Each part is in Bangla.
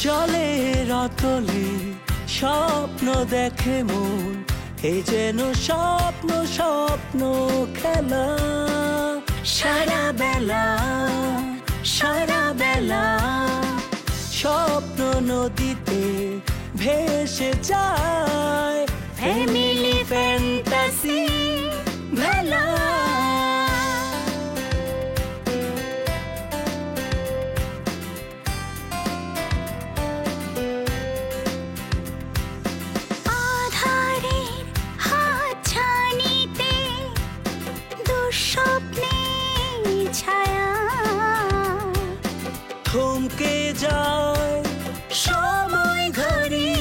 জলের অতলে স্বপ্ন দেখে মন, এ যেন স্বপ্ন স্বপ্ন খেলা। সারা বেলা সারা বেলা স্বপ্ন নদীতে ভেসে যায়, ফ্যামিলি ফ্যান্টাসি মেলা। থমকে যায় সময় ঘরে,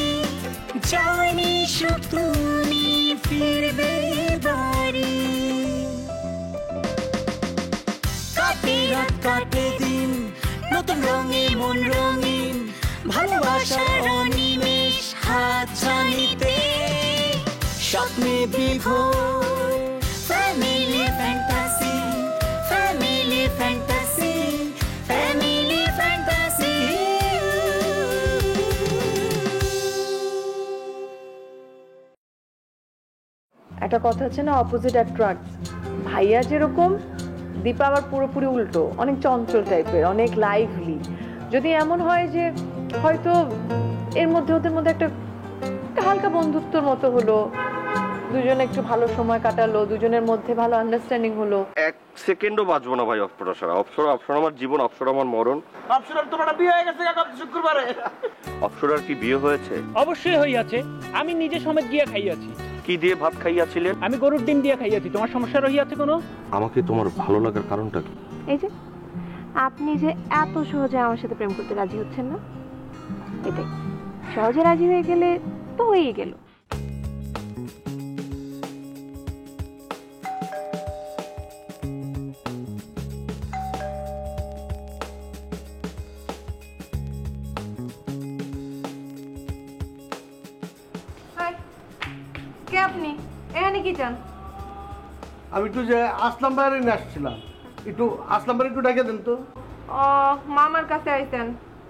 জানি সুখ তুমি ফিরবে বাড়ি। কাটে রাত কাটে দিন, নতুন রঙে মন রঙিন, ভালোবাসার অনিমেষ হাত ছানিতে স্বপ্নে বিভোর। Family fantasy, family fantasy, family fantasy. একটা কথা আছে না, অপোজিট অ্যাট্রাক্টস। ভাইয়া যেরকম, দীপা আবার পুরোপুরি উল্টো, অনেক চঞ্চল টাইপের, অনেক লাইভলি। যদি এমন হয় যে হয়তো এর মধ্যে ওদের মধ্যে একটা হালকা বন্ধুত্বর মতো হলো, দুজনে একটু ভালো সময় কাটালো, দুজনের মধ্যে ভালো আন্ডারস্ট্যান্ডিং হলো। এক সেকেন্ডও বাঁচবো না ভাই অপসরা ছাড়া। অপসরা অপসরা আমার জীবন, অপসরা আমার মরণ। অপসরার তোমার বিয়ে হয়ে গেছে গত শুক্রবারে। অপসরার কি বিয়ে হয়েছে? অবশ্যই হইয়াছে, আমি নিজে সমেত গিয়া খাইয়াছি। কি দিয়ে ভাত খাইয়াছিলেন? আমি গরুর ডিম দিয়ে খাইয়াছি। তোমার সমস্যা রহিয়াছে কোনো? আমাকে তোমার ভালো লাগার কারণটা কি? এই যে আপনি যে এত সহজে আমার সাথে প্রেম করতে রাজি হচ্ছেন না, এটাই। সহজে রাজি হয়ে গেলে তো হয়েই গেল। কে আপনি? এখানে কি চান? আমি একটু যে আসলাম বাইরে নিয়ে আসছিলাম, একটু আসলাম বাইরে একটু ডেকে দেন তো। ও, মামার কাছে আইছেন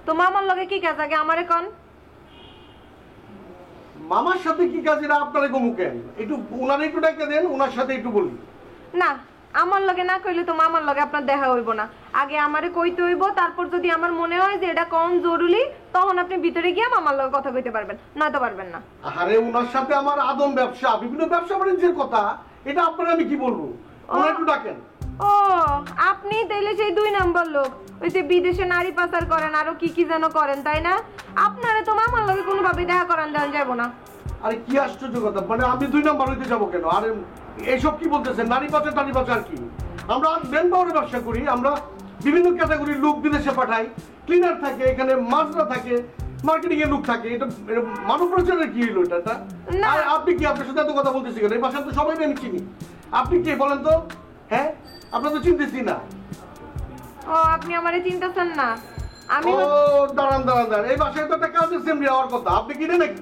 তো? মামার লগে কি কাজ আগে আমারে কোন? মামার সাথে কি কাজ এটা আপনারা গমু কেন? একটু ওনারে একটু ডেকে দেন, ওনার সাথে একটু বলি। না, আমার লগে না কইলে তো মামার লগে আপনার দেখা হইব না। আগে আমারে কইতে হইব, তারপর যদি আমার মনে হয় যে এটা কোন জরুরি, তখন আপনি ভিতরে গিয়ে মামার লগে কথা কইতে পারবেন, নয়তো পারবেন না। আরে ওনার সাথে আমার আদম ব্যবসা, বিভিন্ন ব্যবসা বাণিজ্যের কথা, এটা আপনারা আমি কি বলবো? ওনার একটু ডাকেন। ও, আপনি তাইলে সেই 2 নাম্বার লোক, ওই যে বিদেশে নারী পাচার করেন, আরো কি কি যেন করেন, তাই না? আপনারে তো মামার লগে কোনোভাবে দেখা করান দেন যাব না। আরে কি আশ্চর্য কথা, মানে আমি 2 নাম্বার হইতে যাবো কেন? আরে এইসব কি বলতেছেন? নারী পাচার টারি পাচার কি? আমরা ম্যান পাওয়ারের ব্যবসা করি, আমরা বিভিন্ন ক্যাটাগরির লোক বিদেশে পাঠাই, ক্লিনার থাকে এখানে, মাজরা থাকে, মার্কেটিং এর লোক থাকে। এটা মানব প্রচারের কি হলো এটা? আর আপনি কি, আপনার সাথে এত কথা বলতেছি কেন? এই বাসায় তো সবাই আমি চিনি। আপনি কে বলেন তো? হ্যাঁ, আপনার তো চিনতেছি না। ও, আপনি আমারে চিন্তাছেন না? আমি ও দাঁড়ান দাঁড়ান দাঁড়ান, এই বাসায় তো একটা কাজের সেমরি হওয়ার কথা, আপনি কিনে নাকি?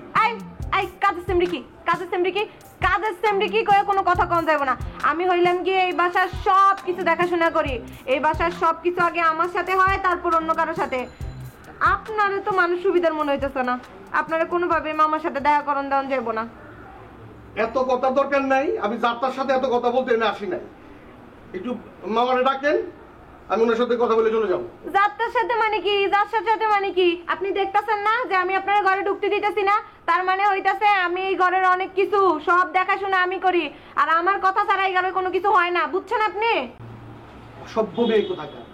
কাজের সেমরি কি? কাজের সেমরি কি? কাজের সেমরি কি কয়ে কোনো কথা কম যাবে না। আমি হইলাম কি এই বাসার সব কিছু দেখাশোনা করি। এই বাসার সব কিছু আগে আমার সাথে হয়, তারপর অন্য কারোর সাথে। আপনারে তো মানুষ সুবিধার মনে হইতেছে না। আপনারা কোনোভাবে মামার সাথে দেখা করন দেওয়া যাবো না। এত কথা দরকার নাই, আমি যাত্রার সাথে এত কথা বলতে এনে আসি নাই। একটু মামারে ডাকেন, আমি ওনার সাথে কথা বলে চলে যাবো। যাত্রার সাথে মানে কি? যাত্রার সাথে মানে কি? আপনি দেখতেছেন না যে আমি আপনার ঘরে ঢুকতে দিতেছি না? তার মানে হইতাছে আমি এই ঘরের অনেক কিছু সব দেখাশোনা আমি করি, আর আমার কথা ছাড়া এই ঘরে কোনো কিছু হয় না, বুঝছেন আপনি? সভ্য মেয়ে কোথাকার।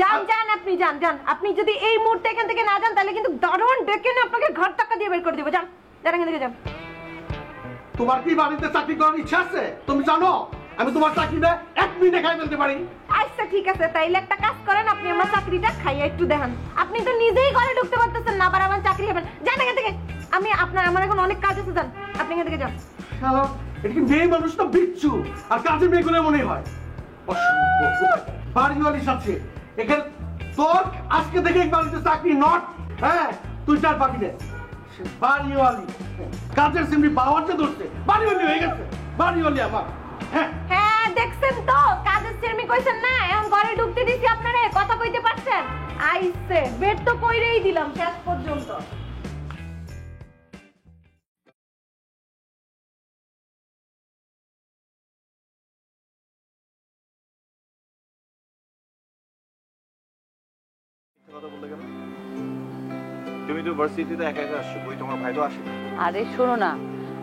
যান যান, আপনি যান যান। আপনি যদি এই মুহূর্তে এখান থেকে না যান, তাহলে কিন্তু দারুণ ডেকে না আপনাকে ঘর টাকা দিয়ে বের করে দিব। যান যান, এখান থেকে যান। তোমার কি বাড়িতে চাকরি করার ইচ্ছা আছে? তুমি জানো আমি তোমার চাকরিটা 1 মিনিটে খাই ফেলতে পারি। আচ্ছা ঠিক আছে, তাইলে একটা কাজ করেন, আপনি আমার চাকরিটা খাইয়া একটু দেখান। আপনি তো নিজেই ঘরে ঢুকতে পারতেছেন না, আবার আমার চাকরি খাবেন। যান এখান থেকে। আমার এখন অনেক কাজ আছে, যান আপনি এখান থেকে যান। এটা কি মেয়ে মানুষ না বিচ্ছু? আর কাজের মেয়েগুলো মনে হয় বাড়িওয়ালির সাথে এখানে তোর আজকে থেকে এই বাড়িতে চাকরি নট। হ্যাঁ, তুই চার পাবি না। বাড়িওয়ালি কাজের সিমরি বাওয়ারটা ধরছে, বাড়িওয়ালি হয়ে গেছে। বাড়িওয়ালি আমার। হ্যাঁ দেখছেন তো, কাজের সিমরি কইছেন না, এখন ঘরে ঢুকতে দিছি আপনারে, কথা কইতে পারছেন? আইছে বেড তো কইরেই দিলাম শেষ পর্যন্ত। তুমি তো ভার্সিটিতে একা একা আসছো, কই তোমার ভাই তো আসে না। আরে শোনো না,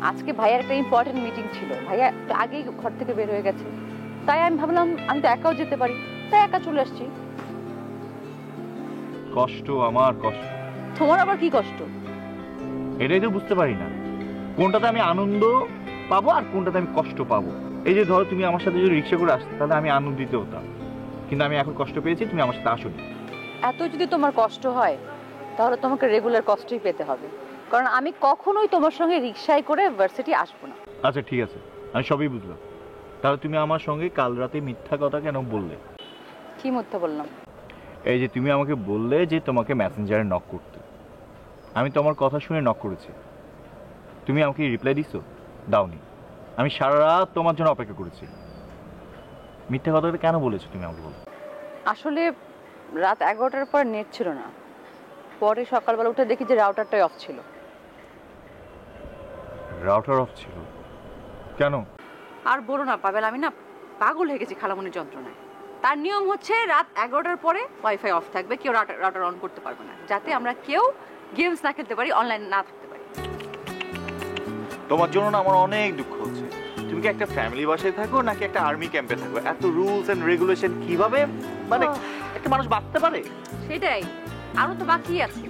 আজকে ভাইয়ার একটা ইম্পর্টেন্ট মিটিং ছিল, ভাইয়া একটু আগেই ঘর থেকে বের হয়ে গেছে, তাই আমি ভাবলাম আমি তো একাও যেতে পারি, তাই একা চলে আসছি। কষ্ট, আমার কষ্ট। তোমার আবার কি কষ্ট? এটাই তো বুঝতে পারি না, কোনটাতে আমি আনন্দ পাবো আর কোনটাতে আমি কষ্ট পাবো। এই যে ধরো তুমি আমার সাথে যদি রিক্সা করে আসতে তাহলে আমি আনন্দিত হতাম, কিন্তু আমি এখন কষ্ট পেয়েছি, তুমি আমার সাথে আসোনি। এত যদি তোমার কষ্ট হয় তাহলে তোমাকে রেগুলার কষ্টই পেতে হবে, কারণ আমি কখনোই তোমার সঙ্গে রিক্সায় করে ভার্সিটি আসবো না। আচ্ছা ঠিক আছে, আমি সবই বুঝলাম। তাহলে তুমি আমার সঙ্গে কাল রাতে মিথ্যা কথা কেন বললে? কি মিথ্যা বললাম? এই যে তুমি আমাকে বললে যে তোমাকে মেসেঞ্জারে নক করতে, আমি তোমার কথা শুনে নক করেছি, তুমি আমাকে রিপ্লাই দিছো? দাওনি। আমি সারা রাত তোমার জন্য অপেক্ষা করেছি, মিথ্যা কথাটা কেন বলেছো তুমি আমাকে বলো? আসলে রাত 11টার পর নেট ছিল না, পরে সকালবেলা উঠে দেখি যে রাউটারটাই অফ ছিল। রাউটার অফ ছিল কেন? আর বলো না পাবেল, আমি না পাগল হয়ে গেছি খালামনির যন্ত্রণায়। তার নিয়ম হচ্ছে রাত 11টার পরে ওয়াইফাই অফ থাকবে, কেউ রাউটার অন করতে পারবে না, যাতে আমরা কেউ গেমস না খেলতে পারি, অনলাইন না থাকতে পারি। তোমার জন্য না আমার অনেক দুঃখ হচ্ছে। তুমি কি একটা ফ্যামিলি বাসায় থাকো নাকি একটা আর্মি ক্যাম্পে থাকো? এত রুলস এন্ড রেগুলেশন কিভাবে মানে একটা মানুষ বাঁচতে পারে? সেটাই, আরো তো বাকি আছে।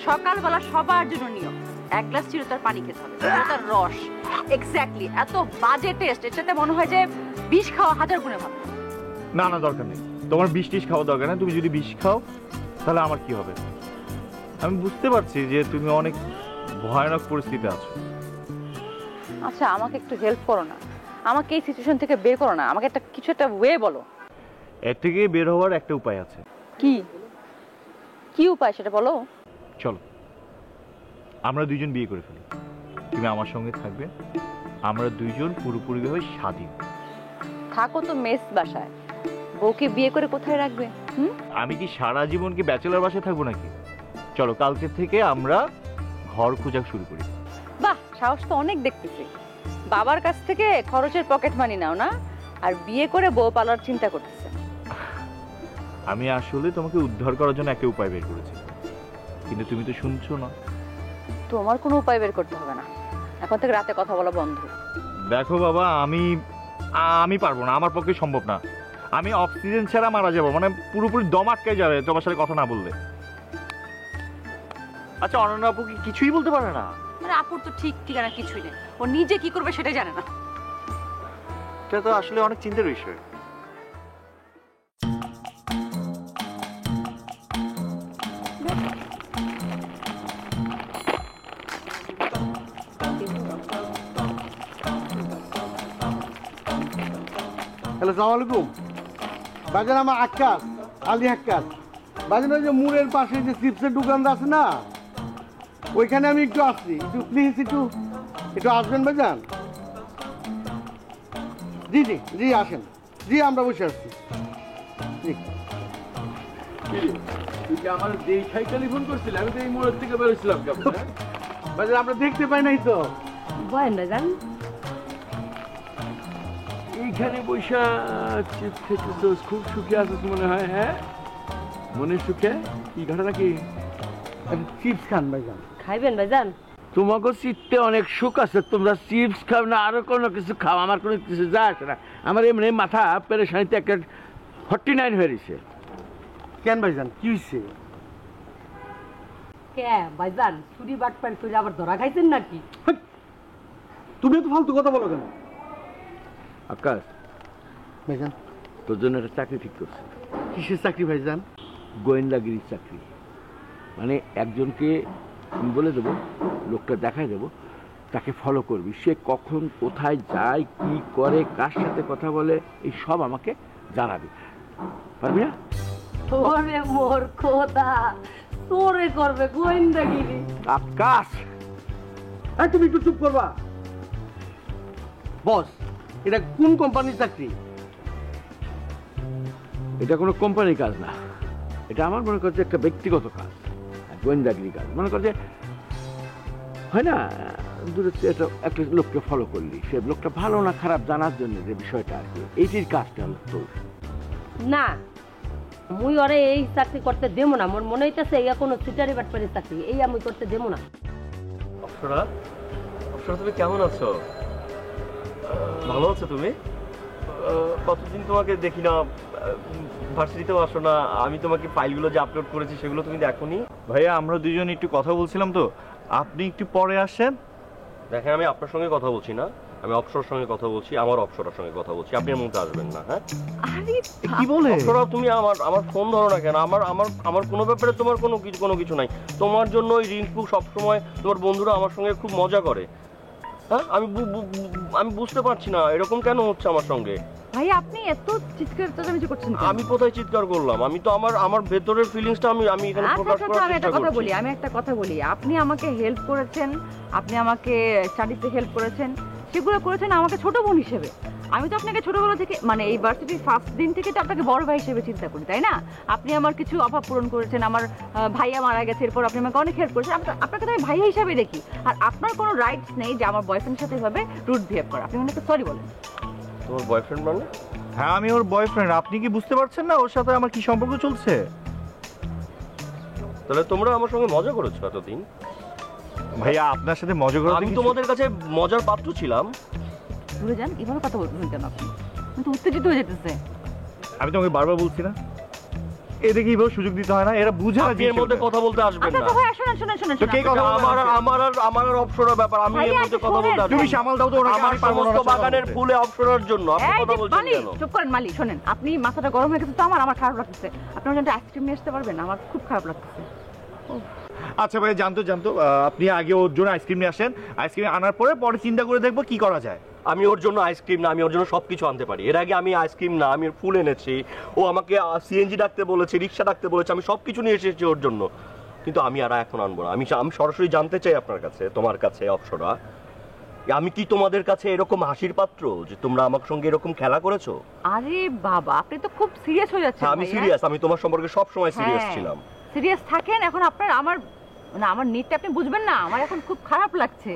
সকালবেলা সবার জন্য নিয়ম, 1 গ্লাস চিরতার পানি খেতে হবে, চিরতার রস। এক্স্যাক্টলি, এত বাজে টেস্ট, এর সাথে মনে হয় যে বিষ খাওয়া 1000 গুণে ভালো। না না, দরকার নেই, তোমার বিষ টিষ খাওয়া দরকার নেই। তুমি যদি বিষ খাও তাহলে আমার কি হবে? আমি বুঝতে পারছি যে তুমি অনেক ভয়ানক পরিস্থিতিতে আছো। আচ্ছা আমাকে একটু হেল্প করো না, আমাকে এই সিচুয়েশন থেকে বের করো না, আমাকে কিছু একটা ওয়ে বলো। এর থেকে বের হওয়ার একটা উপায় আছে। কি কি উপায় সেটা বলো। চলো আমরা দুইজন বিয়ে করে ফেলি, তুমি আমার সঙ্গে থাকবে, আমরা দুইজন পুরোপুরিভাবে স্বাধীন। থাকো তো মেস বাসায়, বউকে বিয়ে করে কোথায় রাখবে? আমি কি সারা জীবন কি ব্যাচেলর বাসায় থাকবো নাকি? চলো কালকে থেকে আমরা ঘর খোঁজা শুরু করি। বাহ, সাহস তো অনেক দেখতেছি। বাবার কাছ থেকে খরচের পকেট মানি নাও না, আর বিয়ে করে বউ পালার চিন্তা করতেছে। আমি আসলে তোমাকে উদ্ধার করার জন্য একটা উপায় বের করেছি, কিন্তু তুমি তো শুনছো না। তোমার কোনো উপায় বের করতে হবে না, এখন থেকে রাতে কথা বলা বন্ধ। দেখো বাবা, আমি পারবো না, আমার পক্ষে সম্ভব না। আমি অক্সিজেন ছাড়া মারা যাবো, মানে পুরোপুরি দম আটকে যাবে তোমার সাথে কথা না বললে। আচ্ছা অনন্যা আপু কি কিছুই বলতে পারে না? আরে আপুর তো ঠিক ঠিকানা কিছুই নেই, ও নিজে কি করবে সেটাই জানে না। এটা তো আসলে অনেক চিন্তার বিষয়। হ্যালো, সালাম আলাইকুম ভাইজান। আমার আক্কাস, আলী আক্কাস ভাইজান। ওই যে মুরের পাশে যে চিপসের দোকানটা আছে না, ওইখানে আমি একটু আসছি, একটু প্লিজ একটু আসবেন ভাইজান। জি জি জি, আসেন। জি আমরা বসে আসছি। জি আমার দেখাই টেলিফোন করছিল, আমি তো এই মোড়ের থেকে বেরোছিলাম। ভাইজান আমরা দেখতে পাই নাই তো। বলেন না জান, এইখানে বৈশা চিপস খেতেছিস, খুব সুখে আছিস মনে হয়। হ্যাঁ মনে সুখে? কি ঘটনা কি? চিপস খান ভাইজান। খাইবেন ভাইজান? তোমাকে চিত্তে অনেক সুখ আছে, তোমরা চিপস খাও না আরো কোনো কিছু খাও, আমার কোনো কিছু যায় আসে না। আমার এমনি মাথা পেরেশানিতে একটা 49 হয়ে গেছে। কেন ভাইজান, কি হয়েছে? কে ভাইজান চুরি বাটপান করে আবার ধরা খাইছেন নাকি? তুমি তো ফালতু কথা বলো কেন? আকাশ ভাইজান তোর জন্য একটা চাকরি ঠিক করছে। কিসের চাকরি ভাইজান? গোয়েন্দাগিরির চাকরি। মানে একজনকে আমি বলে দেবো, লোকটা দেখাই দেবো, তাকে ফলো করবি। সে কখন কোথায় যায়, কি করে, কার সাথে কথা বলে, এই সব আমাকে জানাবি। পারবি না? ওরে মোর খোদা, তোরে করবে গোয়েন্দাগিরি। আকাশ তুমি একটু চুপ করবা। বস, এটা কোন কোম্পানির চাকরি? এটা কোনো কোম্পানির কাজ না, এটা আমার মনে করছে একটা ব্যক্তিগত কাজ, গোয়েন্দাগিরি কাজ। মনে করছে হয় না, দূরে একটা লোককে ফলো করলি, সে লোকটা ভালো না খারাপ জানার জন্য যে বিষয়টা আর কি, এইটির কাজটা হলো তোর। না, মুই ওরে এই চাকরি করতে দেবো না। মোর মনে হইতেছে এই কোনো সিটারি বাটপারি চাকরি, এই আমি করতে দেবো না। অপ্সরা, অপ্সরা তুমি কেমন আছো? ভালো আছো তুমি? কতদিন তোমাকে দেখি না, ভার্সিটিতেও আসো না। আমি তোমাকে ফাইলগুলো যে আপলোড করেছি সেগুলো তুমি দেখোনি। ভাইয়া আমরা দুজন একটু কথা বলছিলাম, তো আপনি একটু পরে আসেন। দেখেন আমি আপনার সঙ্গে কথা বলছি না, আমি অপ্সরার সঙ্গে কথা বলছি, আমার অপ্সরার সঙ্গে কথা বলছি। আপনি এর মধ্যে আসবেন না। হ্যাঁ কি বলে? অপ্সরা তুমি আমার ফোন ধরো না কেন? আমার কোনো ব্যাপারে তোমার কোনো কিছু নাই। তোমার জন্য ওই রিঙ্কু সবসময় তোমার বন্ধুরা আমার সঙ্গে খুব মজা করে। হ্যাঁ আমি বুঝতে পারছি না এরকম কেন হচ্ছে আমার সঙ্গে। ভাই আপনি এত চিৎকার চেঁচামেচি করছেন কেন? আমি কোথায় চিৎকার করলাম? আমি তো আমার ভেতরের ফিলিংসটা আমি এখানে প্রকাশ করার আমি একটা চেষ্টা কথা করছি। বলি, আপনি আমাকে হেল্প করেছেন, আপনি আমাকে স্টাডিতে হেল্প করেছেন, সেগুলো করেছেন আমাকে ছোট বোন হিসেবে। আমি তো আপনাকে ছোটবেলা থেকে, মানে এই ভার্সিটির ফার্স্ট দিন থেকে তো আপনাকে বড় ভাই হিসেবে চিন্তা করি, তাই না? আপনি আমার কিছু অভাব পূরণ করেছেন, আমার ভাইয়া মারা গেছে, এরপর আপনি আমাকে অনেক হেল্প করেছেন। আপনাকে তো আমি ভাইয়া হিসাবে দেখি। আর আপনার কোনো রাইটস নেই যে আমার বয়ফ্রেন্ডের সাথে এভাবে রুড বিহেভ করা। আপনি আমাকে সরি বলেন। তোমার বয়ফ্রেন্ড মানে? হ্যাঁ আমি ওর বয়ফ্রেন্ড। আপনি কি বুঝতে পারছেন না ওর সাথে আমার কি সম্পর্ক চলছে? তাহলে তোমরা আমার সঙ্গে মজা করেছো এতদিন? ভাইয়া আপনার সাথে মজা করে আমি তোমাদের কাছে মজার পাত্র ছিলাম? দূরে যান, এভাবে কথা বলবেন কেন আপনি? কিন্তু উত্তেজিত হয়ে যেতেছে। আমি তোমাকে বারবার বলছি না, এদিকে এইভাবে সুযোগ দিতে হয় না, এরা বুঝে না। এর মধ্যে কথা বলতে আসবেন না। আচ্ছা ভাই শুনেন। তো কে কথা আমার অপসরার ব্যাপার, আমি এর মধ্যে কথা বলতে আসবো। তুমি সামাল দাও তো ওনাকে। আমার সমস্ত বাগানের ফুলে অপসরার জন্য আপনি কথা বলছেন কেন? চুপ করেন মালি, শুনেন। আপনি মাথাটা গরম হয়ে গেছে তো আমার খারাপ লাগতেছে। আপনি আমার জন্য আইসক্রিম নিয়ে আসতে পারবেন? আমার খুব খারাপ লাগতেছে। আচ্ছা ভাই, জানতো আপনি আগে ওর জন্য আইসক্রিম নিয়ে আসেন। আইসক্রিম আনার পরে চিন্তা করে দেখবো কি করা যায়। আমি ওর জন্য আইসক্রিম না, আমি ওর জন্য সবকিছু আনতে পারি। এর আগে আমি আইসক্রিম না, আমি ফুল এনেছি। ও আমাকে সিএনজি ডাকতে বলেছে, রিক্সা ডাকতে বলেছে, আমি সবকিছু নিয়ে এসেছি ওর জন্য। কিন্তু আমি আর এখন আনবো না। আমি সরাসরি জানতে চাই আপনার কাছে, তোমার কাছে অপসরা, আমি কি তোমাদের কাছে এরকম হাসির পাত্র যে তোমরা আমার সঙ্গে এরকম খেলা করেছো? আরে বাবা, আপনি তো খুব সিরিয়াস হয়ে যাচ্ছেন। আমি সিরিয়াস, আমি তোমার সম্পর্কে সব সময় সিরিয়াস ছিলাম। সিরিয়াস থাকেন। এখন আপনার আমার নিডটা আপনি বুঝবেন না। আমার এখন খুব খারাপ লাগছে।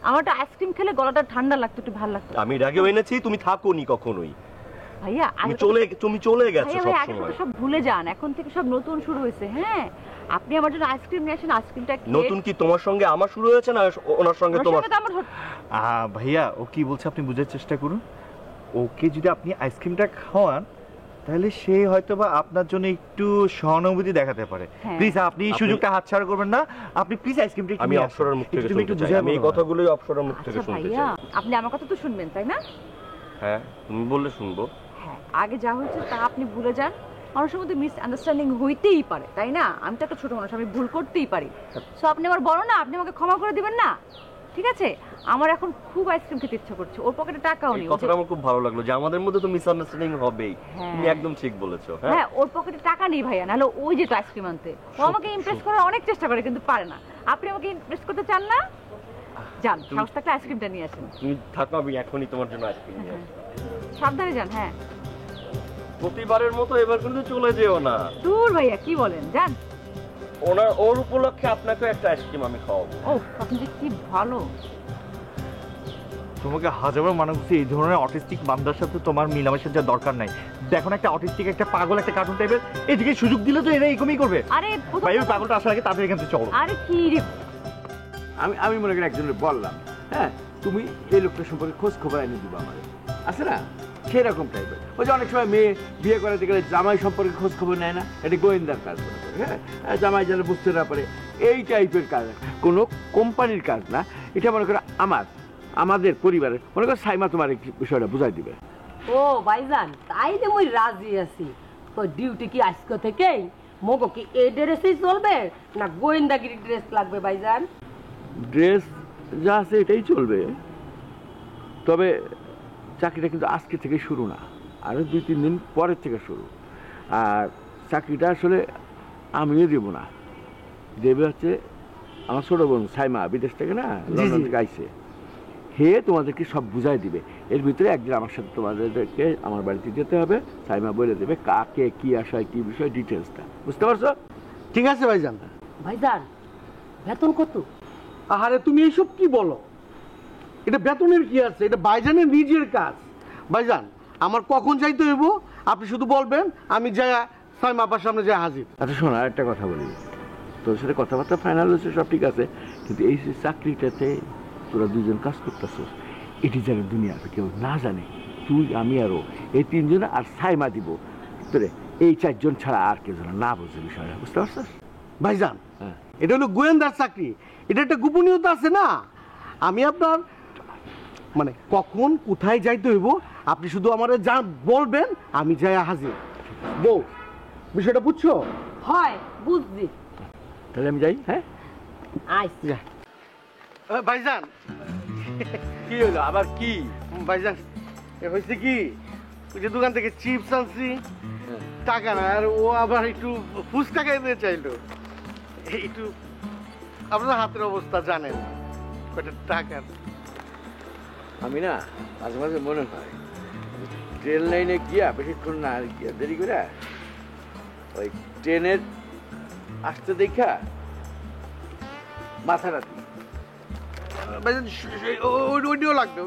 আমার একটা আইসক্রিম খেলে গলাটা ঠান্ডা লাগতো, একটু ভালো লাগতো। আমি এর আগেও এনেছি, তুমি থাকোনি কখনোই। ভাইয়া তুমি চলে গেছো সব সময়। সব ভুলে যান, এখন থেকে সব নতুন শুরু হয়েছে। হ্যাঁ আপনি আমার জন্য আইসক্রিম নিয়ে আসেন। আইসক্রিমটা নতুন কি তোমার সঙ্গে আমার শুরু হয়েছে না ওনার সঙ্গে তোমার? ভাইয়া ও কি বলছে আপনি বুঝার চেষ্টা করুন। ওকে যদি আপনি আইসক্রিমটা খাওয়ান তাহলে সে হয়তোবা আপনার জন্য একটু সহানুভূতি দেখাতে পারে। প্লিজ আপনি এই সুযোগটা হাতছাড়া করবেন না। আপনি প্লিজ আইসক্রিমটা আমি অপসরার মুখ থেকে শুনতে চাই। আমি এই কথাগুলোই অপসরার মুখ থেকে শুনতে চাই। আপনি আমার কথা তো শুনবেন, তাই না? হ্যাঁ তুমি বললে শুনবো। হ্যাঁ, আগে যা হয়েছে তা আপনি ভুলে যান। মানুষের মধ্যে মিস আন্ডারস্ট্যান্ডিং হইতেই পারে, তাই না? আমি তো একটা ছোট মানুষ, আমি ভুল করতেই পারি। সো আপনি আমার বড় না, আপনি আমাকে ক্ষমা করে দিবেন না? ঠিক আছে? আমার এখন খুব আইসক্রিম খেতে ইচ্ছা করছে। ওর পকেটে টাকাও নেই। কথাটা আমার খুব ভালো লাগলো যে আমাদের মধ্যে তো মিস আন্ডারস্ট্যান্ডিং হবেই। তুমি একদম ঠিক বলেছো। হ্যাঁ, ওর পকেটে টাকা নেই ভাইয়া, নাহলে ওই যে আইসক্রিম আনতে। ও আমাকে ইমপ্রেস করার অনেক চেষ্টা করে কিন্তু পারে না। আপনি আমাকে ইমপ্রেস করতে চান না? যান, সাহস থাকলে আইসক্রিমটা নিয়ে আসেন। তুমি থাকো, আমি এখনই তোমার জন্য আইসক্রিম নিয়ে আসবো। সাবধানে যান। হ্যাঁ, প্রতিবারের মতো এবার কিন্তু চলে যেও না। দূর ভাইয়া, কি বলেন? যান। ওর উপলক্ষে আপনাকে একটা আইসক্রিম আমি খাওয়াবো। ও আপনি যে কি ভালো। তোমাকে হাজারবার মানা করছি এই ধরনের অটিস্টিক বান্দার সাথে তোমার মিলামেশার যা দরকার নাই। দেখো না, একটা অটিস্টিক, একটা পাগল, একটা কার্টুন টাইপের, এদিকে সুযোগ দিলে তো এরা এরকমই করবে। আরে ভাই ওই পাগলটা আসার আগে তাদের এখান থেকে চলো। আরে কি রে, আমি মনে করি একজনের বললাম, হ্যাঁ তুমি এই লোকটার সম্পর্কে খোঁজ খবর এনে দিবা আমার, আছে না সেরকম টাইপের। ওই যে অনেক সময় মেয়ে বিয়ে করাতে গেলে জামাই সম্পর্কে খোঁজ খবর নেয় না, এটা গোয়েন্দার কাজ মনে করে। হ্যাঁ, জামাই যেন বুঝতে না পারে, এই টাইপের কাজ, কোনো কোম্পানির কাজ না। এটা মনে করো আমাদের পরিবারের, মনে করো সাইমা তোমার এই বিষয়টা বুঝাই দিবে। ও ভাইজান, তাই যে মুই রাজি আছি। তো ডিউটি কি আজকে থেকেই? মগো কি এই ড্রেসেই চলবে না গোয়েন্দাগিরি ড্রেস লাগবে ভাইজান? ড্রেস যা আছে এটাই চলবে, তবে চাকরিটা কিন্তু আজকে থেকে শুরু না, আরও 2-3 দিন পরের থেকে শুরু। আর চাকরিটা আসলে আমিও দেবো না, দেবে হচ্ছে আমার ছোটো বোন সাইমা, বিদেশ থেকে না, লন্ডন থেকে আইছে। হে তোমাদেরকে সব বুঝাই দিবে। এর ভিতরে একদিন আমার সাথে তোমাদেরকে আমার বাড়িতে যেতে হবে, সাইমা বলে দেবে কাকে কি আশায় কি বিষয় ডিটেলসটা, বুঝতে পারছো? ঠিক আছে ভাইজান। ভাইজান বেতন কত? আহারে তুমি এইসব কি বলো, এটা বেতনের কি আছে, এটা ভাইজানের নিজের কাজ। ভাইজান আমার কখন যাইতে হইব আপনি শুধু বলবেন, আমি যাই সাইমা আপার সামনে যাই হাজির। আচ্ছা শোনো, আর একটা কথা বলি, তোর সাথে কথাবার্তা ফাইনাল হয়েছে সব ঠিক আছে, কিন্তু এই যে চাকরিটাতে তোরা দুজন কাজ করতেছিস, এটি যেন দুনিয়াতে কেউ না জানে, তুই আমি আরও এই তিনজন আর সাইমা দিব, তোরে এই চারজন ছাড়া আর কেউ যেন না বোঝে বিষয়টা, বুঝতে পারছিস? ভাইজান এটা হলো গোয়েন্দার চাকরি, এটা একটা গোপনীয়তা আছে না। আমি আপনার মানে কখন কোথায় যাইতে হইব আপনি শুধু আমারে যা বলবেন, আমি যাই হাজির। বউ বিষয়টা বুঝছো? হয় বুঝছি। তাহলে আমি যাই। হ্যাঁ আচ্ছা ভাইজান কি হলো আবার? কি ভাইজান হয়েছে কি, ওই যে দোকান থেকে চিপস আনছি, টাকা না, আর ও আবার একটু ফুচকা খাইতে চাইলো। একটু আপনার হাতের অবস্থা জানেন, কয়টা টাকা। আমি না মাঝে মাঝে মনে হয় ট্রেন লাইনে গিয়া বেশিক্ষণ না আর গিয়া দেরি করে ওই ট্রেনের আসতে দেখা মাথাটা দিই। ভাইজান ওইটাও লাগবে,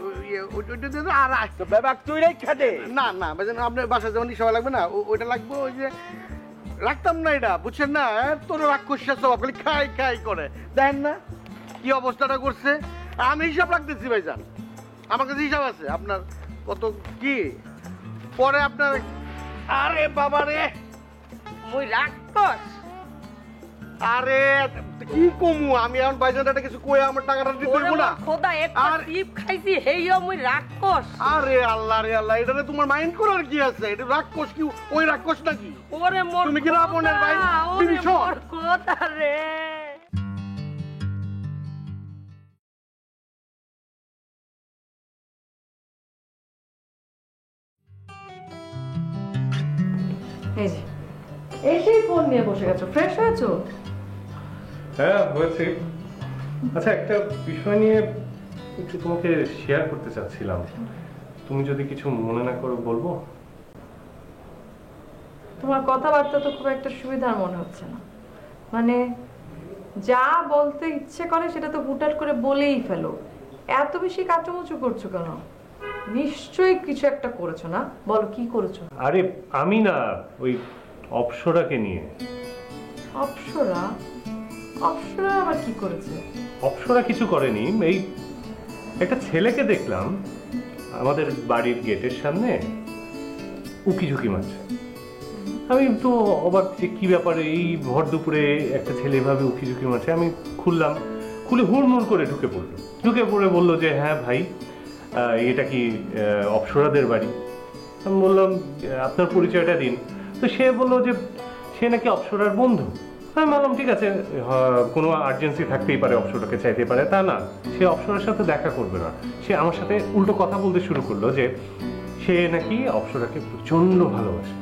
ওইটা আর আসতে ব্যাপার তুই রে খাটে না না ভাইজান, আপনার বাসায় যেমন সবাই লাগবে না, ওইটা লাগবে। ওই যে রাখতাম না এটা, বুঝছেন না, তোর রাক্ষসা সব খালি খাই খাই করে, দেখেন না কি অবস্থাটা করছে। আমি হিসাব রাখতেছি ভাইজান, আমার কাছে হিসাব আছে আপনার কত কি পরে আপনার। আরে বাবা রে, মুই রাক্ষস? আরে কি কমু আমি এখন ভাইজান কিছু কই আমার টাকাটা দিতে হইব না। খোদা একটা টিপ খাইছি হেইও মুই রাক্ষস? আরে আল্লাহ রে আল্লাহ, এটারে তোমার মাইন্ড করার কি আছে? এটা রাক্ষস কি ওই রাক্ষস নাকি? ওরে মোর তুমি কি রাবণের ভাই? ওরে মোর খোদা রে। এই যে এসেই ফোন নিয়ে বসে গেছো, ফ্রেশ হয়েছো? হ্যাঁ হয়েছে। আচ্ছা একটা বিষয় নিয়ে একটু তোমাকে শেয়ার করতে চাচ্ছিলাম, তুমি যদি কিছু মনে না করো বলবো? তোমার কথাবার্তা তো খুব একটা সুবিধার মনে হচ্ছে না, মানে যা বলতে ইচ্ছে করে সেটা তো হুটহাট করে বলেই ফেলো, এত বেশি কাচুমুচু করছো কেন? নিশ্চয়ই কিছু একটা করেছো না, বলো কি করেছো? আরে আমি না, ওই অপ্সরাকে নিয়ে। অপ্সরা? অপ্সরা আবার কি করেছে? অপ্সরা কিছু করেনি, এই একটা ছেলেকে দেখলাম আমাদের বাড়ির গেটের সামনে উকি ঝুঁকি মারছে। আমি তো অবাক যে কি ব্যাপারে এই ভর দুপুরে একটা ছেলে এভাবে উকি ঝুঁকি মারছে। আমি খুললাম, খুলে হুড়মুড় করে ঢুকে পড়ে বললো যে হ্যাঁ ভাই এটা কি অপ্সরাদের বাড়ি? আমি বললাম আপনার পরিচয়টা দিন। তো সে বললো যে সে নাকি অপ্সরার বন্ধু। আমি বললাম ঠিক আছে, কোনো আর্জেন্সি থাকতেই পারে, অপ্সরাকে চাইতে পারে, তা না সে অপ্সরার সাথে দেখা করবে না। সে আমার সাথে উল্টো কথা বলতে শুরু করলো যে সে নাকি অপ্সরাকে প্রচন্ড ভালোবাসে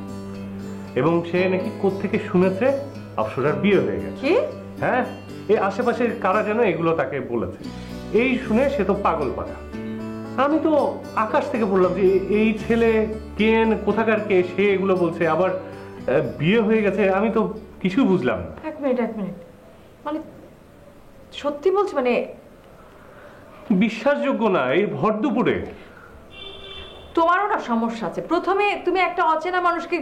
এবং সে নাকি কোত্থেকে শুনেছে অপ্সরার বিয়ে হয়ে গেছে। হ্যাঁ, এই আশেপাশের কারা যেন এগুলো তাকে বলেছে। এই শুনে সে তো পাগল পাগা। আমি তো আকাশ থেকে বললাম যে এই ছেলে কেন, কোথাকার কে, সে এগুলো বলছে, আবার বিয়ে হয়ে গেছে। আমি তো কিছুই বুঝলাম না। এক মিনিট, মানে সত্যি বলছি, মানে বিশ্বাসযোগ্য না এই ভর দুপুরে। তোমারও না সমস্যা আছে। প্রথমে তুমি একটা অচেনা মানুষকে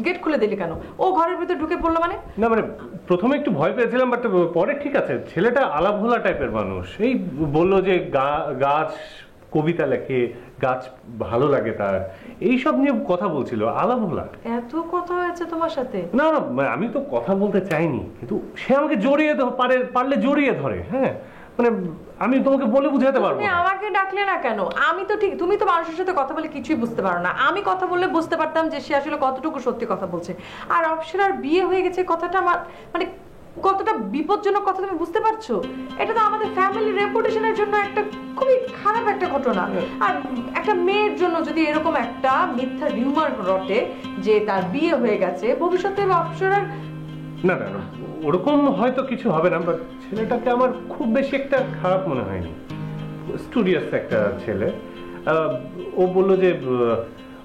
গেট খুলে দিলে কেন? ও ঘরের ভিতর ঢুকে পড়লো মানে? না মানে প্রথমে একটু ভয় পেয়েছিলাম, বাট পরে ঠিক আছে। ছেলেটা আলাভোলা টাইপের মানুষ। এই বললো যে গাছ কবিতা লেখে, গাছ ভালো লাগে তার, এইসব নিয়ে কথা বলছিল। আলাভোলা। এত কথা হয়েছে তোমার সাথে? না না, আমি তো কথা বলতে চাইনি, কিন্তু সে আমাকে জড়িয়ে পারলে জড়িয়ে ধরে। হ্যাঁ মানে আমি তোমাকে বলে বুঝাতে পারবো। তুমি আমাকে ডাকলে না কেন? আমি তো ঠিক, তুমি তো মানুষের সাথে কথা বলে কিছুই বুঝতে পারো না। আমি কথা বললে বুঝতে পারতাম যে সে আসলে কতটুকু সত্যি কথা বলছে। আর অপ্সরার বিয়ে হয়ে গেছে কথাটা আমার মানে কতটা বিপজ্জনক কথা তুমি বুঝতে পারছো? এটা তো আমাদের ফ্যামিলি রেপুটেশনের জন্য একটা খুবই খারাপ একটা ঘটনা। আর একটা মেয়ের জন্য যদি এরকম একটা মিথ্যা রিউমার রটে যে তার বিয়ে হয়ে গেছে, ভবিষ্যতে অপ্সরার না না না, ওরকম হয়তো কিছু হবে না, বাট ছেলেটাকে আমার খুব বেশি একটা খারাপ মনে হয়নি। স্টুডিয়াস একটা ছেলে। ও বললো যে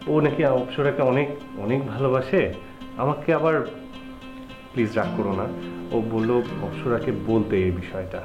ও নাকি অপসরাকে অনেক অনেক ভালোবাসে। আমাকে আবার প্লিজ রাগ করো না, ও বললো অপসরাকে বলতে এই বিষয়টা।